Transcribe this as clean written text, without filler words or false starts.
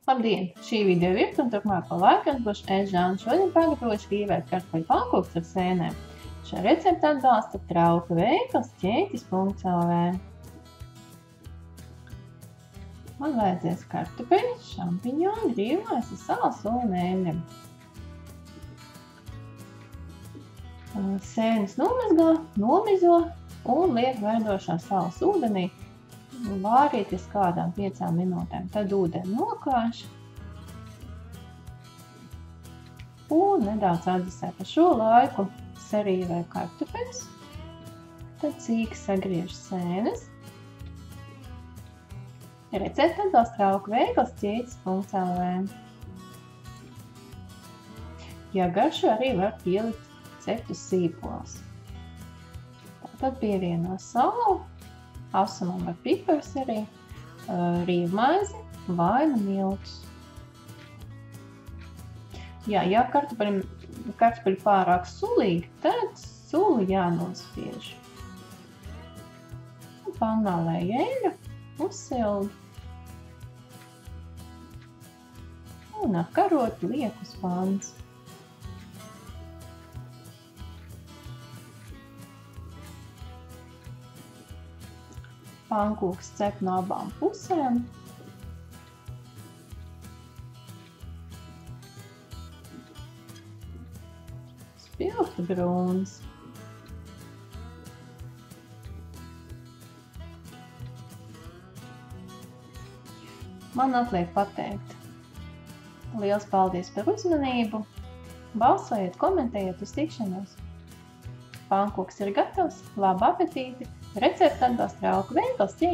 Labdien! Šī video vieta un turpmāko laiku es būšu Ežāna. Šodien pagatavošu krīvēt kartupeļu pankūkus ar sēnēm. Šo recepti atbalsta trauku veikals ķēķis.lv. Man vajadzēs kartupeļi, šampiņoni, rīvmaizi, salsu un eļļiem. Sēnes nomizo un liek verdošā salas ūdenī. Vārīties kādām 5 minūtēm, tad ūdeni nokāš un nedaudz atdzesē. Pa šo laiku sarīvē kartupeļus, tad cīki sagriež sēnes. Recepti atbalsta trauku veikals ķēķis.lv. Ja garšo, arī var pielikt ceptus sīpols. Tad pievieno salu, asumam ar piparus arī, rīvmaizi vai miltus. Ja kartupeļi pārāk sulīgi, tad suli jānospiež. Pannā lej eļļu, uzsildu un ar karotu liek uz pannas. Pankūks cep no abām pusēm. Spilgti brūns. Man atliek pateikt. Liels paldies par uzmanību. Balsojiet, komentējiet, uz tikšanos. Pankūks ir gatavs, labu apetīti. Recepti atbalsta trauku veikals ķēķis.